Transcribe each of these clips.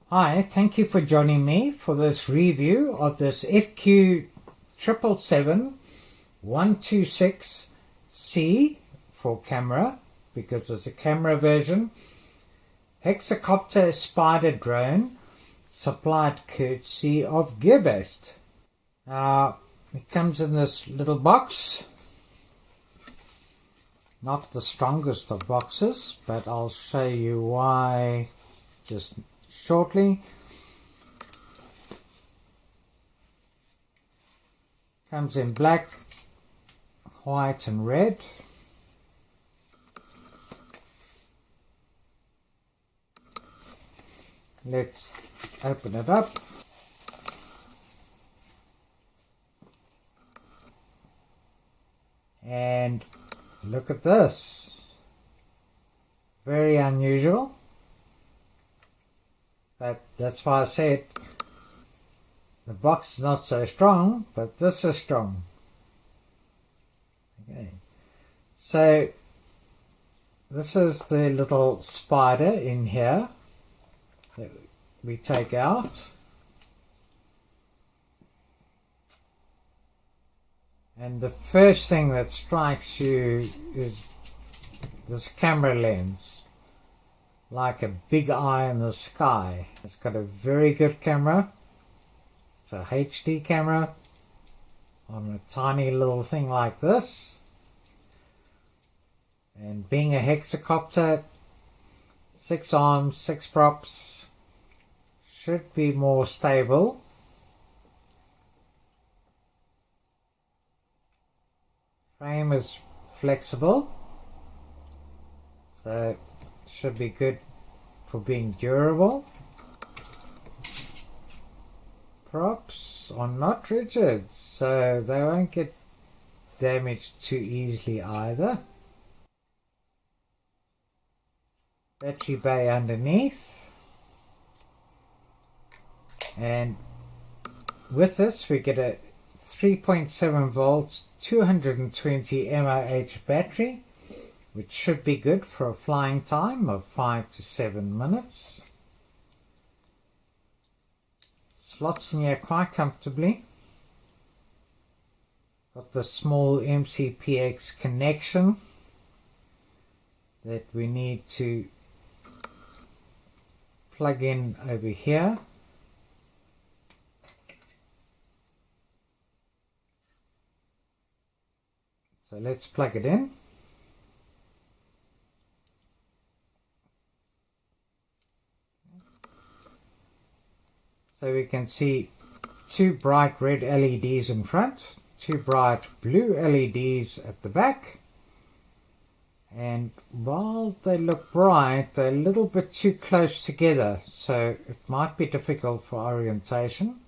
Hi, thank you for joining me for this review of this FQ777 126C for camera, because it's a camera version. Hexacopter spider drone supplied courtesy of Gearbest. Now, it comes in this little box. Not the strongest of boxes, but I'll show you why just shortly. Comes in black, white and red. Let's open it up. And look at this. Very unusual. But that's why I said the box is not so strong, but this is strong. Okay. So this is the little spider in here that we take out. And the first thing that strikes you is this camera lens. Like a big eye in the sky. It's got a very good camera. It's a HD camera on a tiny little thing like this. And being a hexacopter, 6 arms, 6 props, should be more stable. Frame is flexible, so should be good for being durable. Props are not rigid, so they won't get damaged too easily either. Battery bay underneath, and with this we get a 3.7 volts 220 mAh battery, which should be good for a flying time of 5 to 7 minutes. Slots in here quite comfortably. Got the small MCPX connection that we need to plug in over here. So let's plug it in. So we can see 2 bright red LEDs in front, 2 bright blue LEDs at the back, and while they look bright, they're a little bit too close together, so it might be difficult for orientation,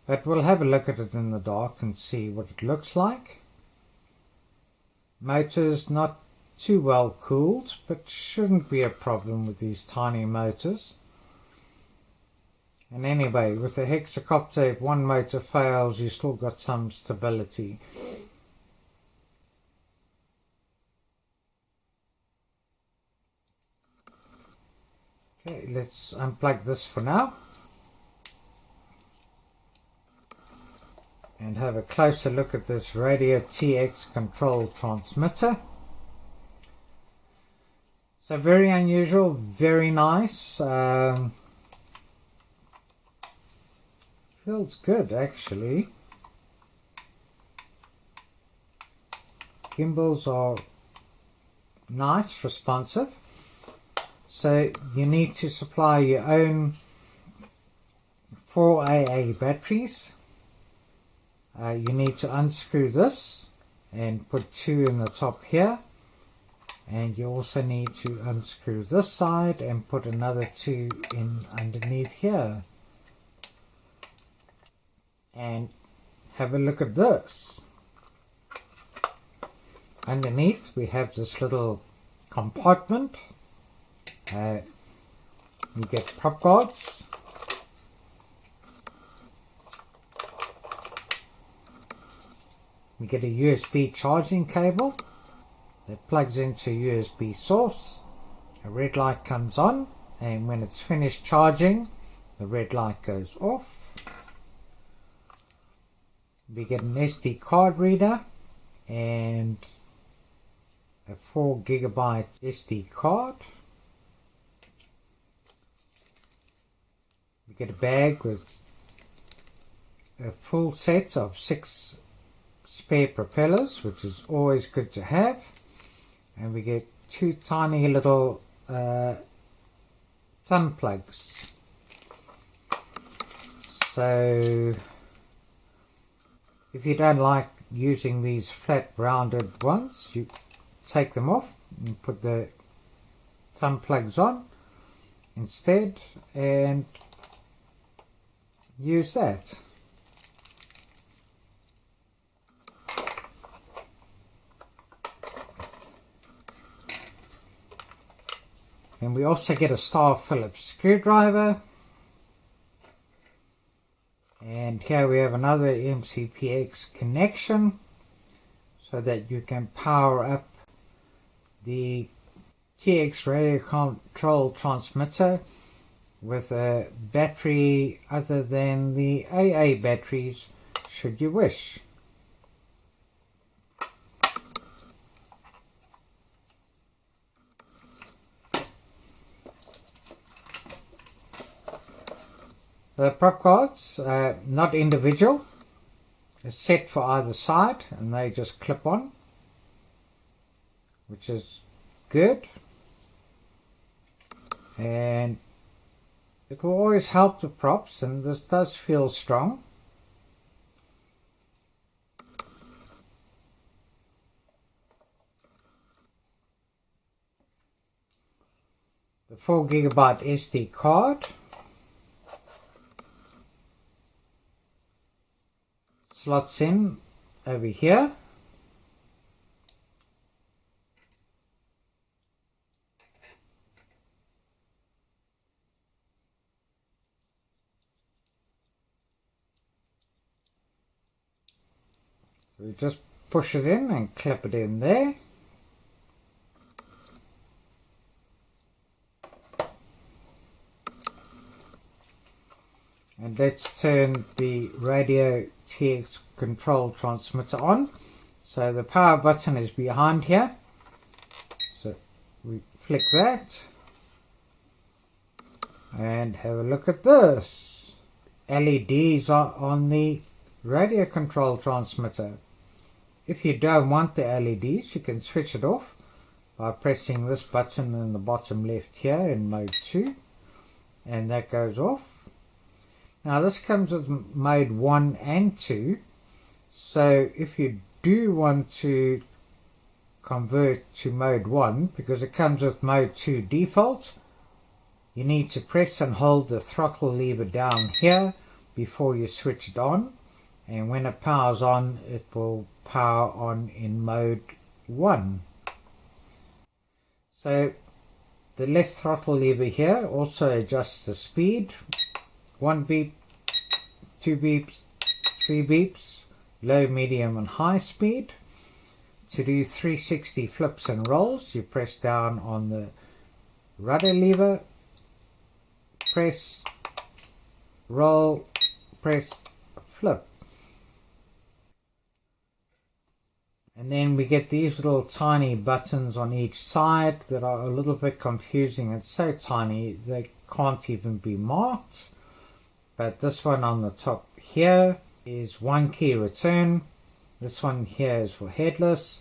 but we'll have a look at it in the dark and see what it looks like. Motors not too well cooled, but shouldn't be a problem with these tiny motors. And anyway, with the hexacopter, if one motor fails, you still got some stability. Okay, let's unplug this for now and have a closer look at this radio TX control transmitter. So very unusual, very nice. Feels good actually. Gimbals are nice, responsive. So you need to supply your own 4AA batteries. You need to unscrew this and put 2 in the top here, and you also need to unscrew this side and put another 2 in underneath here. And have a look at this. Underneath we have this little compartment. You get prop guards. We get a USB charging cable that plugs into USB source. A red light comes on, and when it's finished charging, the red light goes off. We get an SD card reader and a 4 GB SD card. We get a bag with a full set of 6 spare propellers, which is always good to have. And we get 2 tiny little thumb plugs. So if you don't like using these flat rounded ones, you take them off and put the thumb plugs on instead and use that. Then we also get a Star Phillips screwdriver, and here we have another MCPX connection so that you can power up the TX radio control transmitter with a battery other than the AA batteries should you wish. The prop cards are not individual, it's set for either side and they just clip on, which is good, and it will always help the props, and this does feel strong. The 4 GB SD card slots in over here. So we just push it in and clip it in there. And let's turn the radio TX control transmitter on. So the power button is behind here. So we flick that. And have a look at this. LEDs are on the radio control transmitter. If you don't want the LEDs, you can switch it off by pressing this button in the bottom left here in mode 2. And that goes off. Now this comes with mode 1 and 2, so if you do want to convert to mode 1, because it comes with mode 2 default, you need to press and hold the throttle lever down here before you switch it on, and when it powers on, it will power on in mode 1. So the left throttle lever here also adjusts the speed. 1 beep, 2 beeps, 3 beeps, low, medium and high speed. To do 360 flips and rolls, you press down on the rudder lever, press, roll, press, flip. And then we get these little tiny buttons on each side that are a little bit confusing. It's so tiny they can't even be marked. But this one on the top here is 1 key return. This one here is for headless.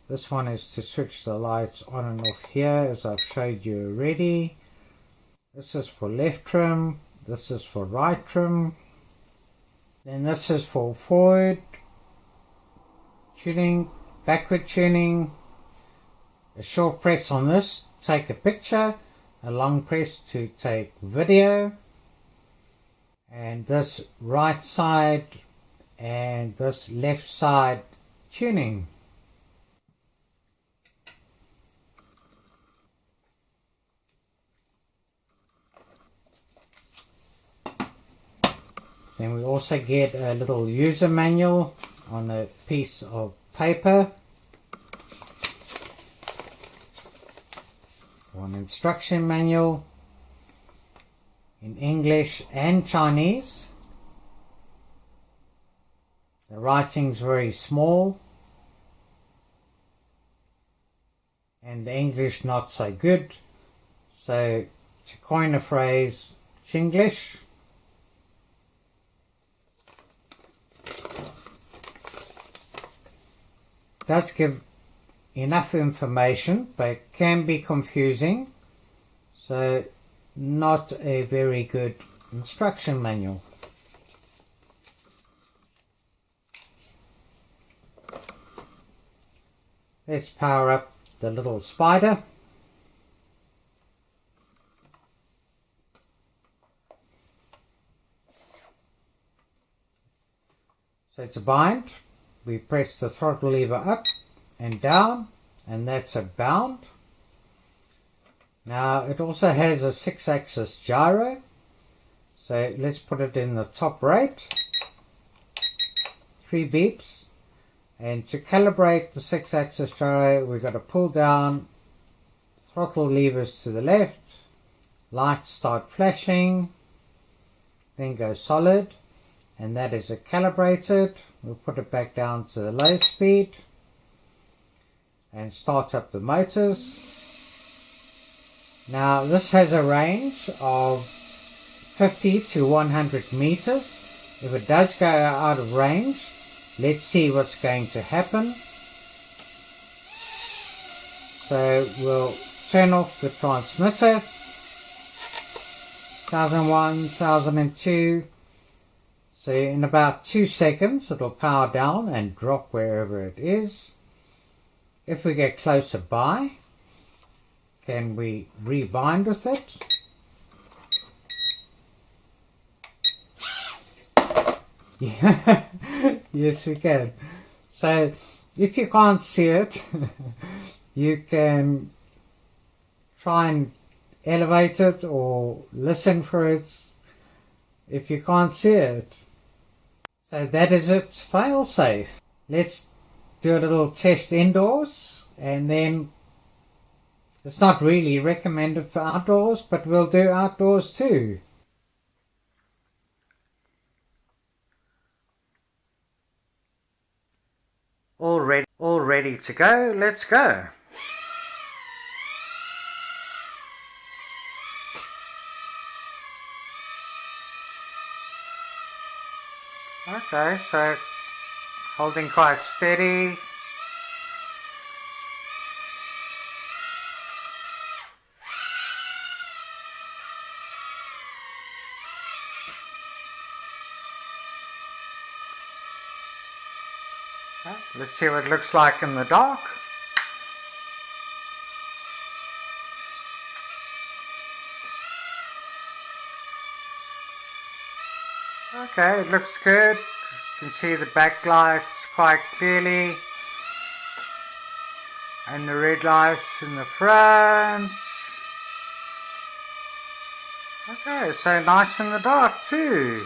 This one is to switch the lights on and off here, as I've showed you already. This is for left trim. This is for right trim. Then this is for forward tuning, backward tuning. A short press on this, take a picture. A long press to take video. And this right side and this left side tuning. Then we also get a little user manual on a piece of paper. One instruction manual in English and Chinese. The writing's very small and the English not so good. So to coin a phrase, Chinglish. Does give enough information, but can be confusing, so not a very good instruction manual. Let's power up the little spider. So to bind, we press the throttle lever up and down, and that's a bound. Now it also has a 6-axis gyro, so let's put it in the top rate. 3 beeps, and to calibrate the 6-axis gyro we've got to pull down, throttle levers to the left, lights start flashing, then go solid, and that is it calibrated. We'll put it back down to the low speed and start up the motors. Now this has a range of 50 to 100 meters. If it does go out of range, let's see what's going to happen. So we'll turn off the transmitter. 1001, 1002. So in about 2 seconds it'll power down and drop wherever it is. If we get closer by, can we rebind with it? Yeah, yes we can. So if you can't see it, you can try and elevate it or listen for it if you can't see it. So that is its failsafe. Let's do a little test indoors, and then it's not really recommended for outdoors, but we'll do outdoors too. All ready to go, let's go. Okay, so holding quite steady. Let's see what it looks like in the dark. Okay, it looks good. You can see the backlights quite clearly, and the red lights in the front. Okay, so nice in the dark too.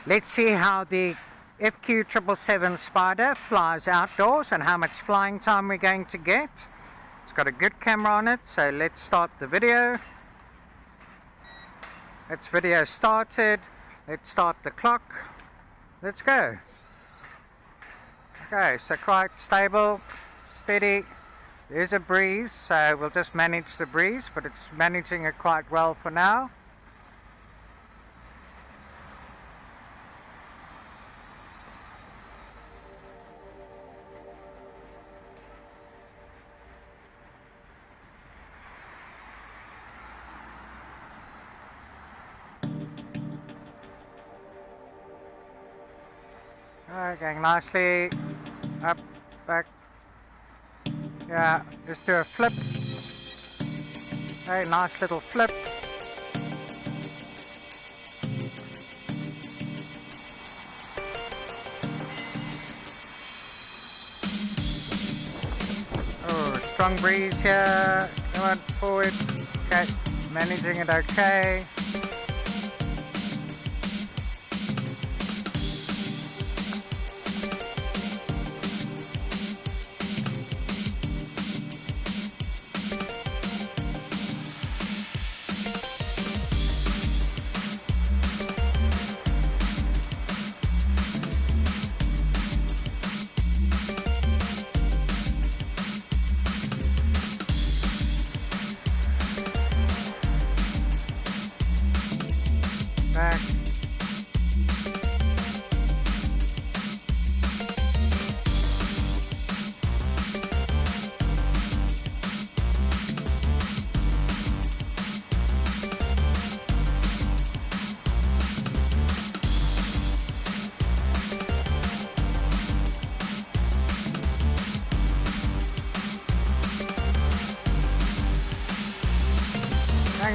Let's see how the FQ777 Spider flies outdoors and how much flying time we're going to get. It's got a good camera on it, so let's start the video. It's video started. Let's start the clock. Let's go. Okay, so quite stable, steady. There's a breeze, so we'll just manage the breeze, but it's managing it quite well for now. Alright, going nicely up, back. Yeah, just do a flip. Okay, nice little flip. Oh, strong breeze here. Come on, forward. Okay, managing it okay.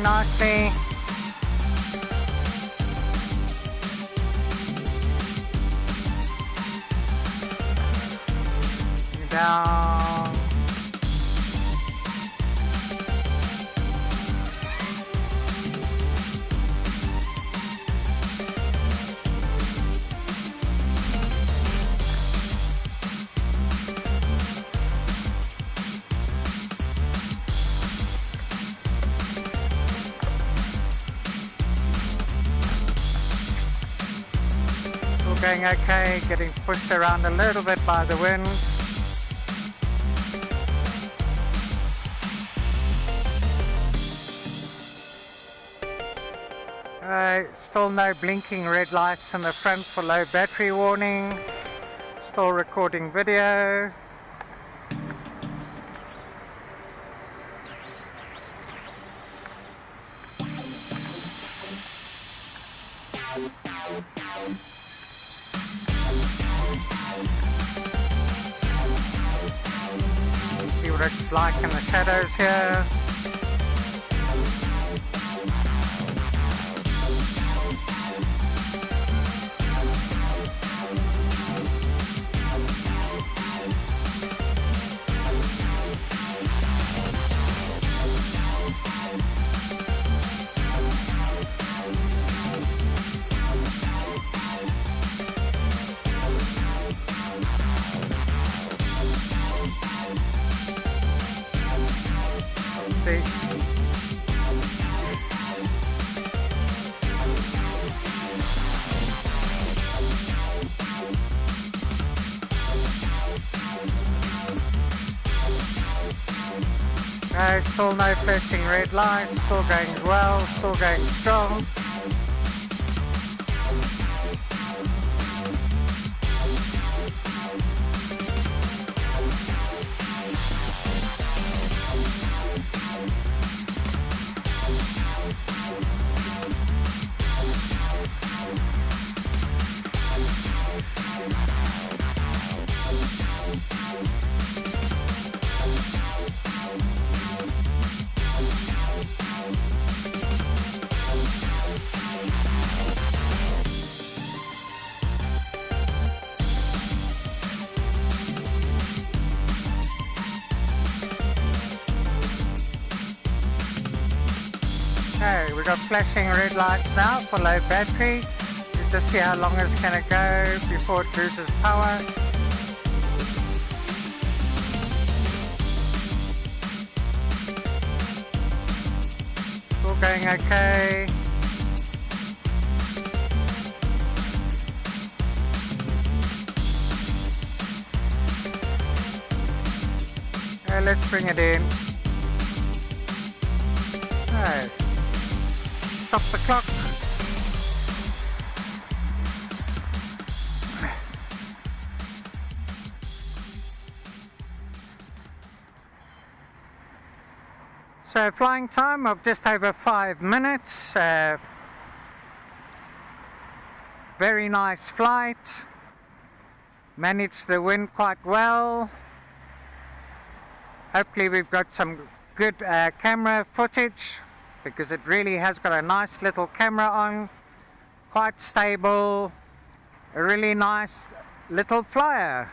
going nicely. Down. Still going okay, getting pushed around a little bit by the wind. Still no blinking red lights in the front for low battery warning. Still recording video. See what it's like in the shadows here. No, still no flashing red lights, still going well, still going strong. Okay, we've got flashing red lights now for low battery. Let's just see how long it's going to go before it loses power. Still going okay. Let's bring it in. Okay. Stop the clock. So flying time of just over 5 minutes. Very nice flight. Managed the wind quite well. Hopefully we've got some good camera footage, because it really has got a nice little camera on, quite stable, a really nice little flyer.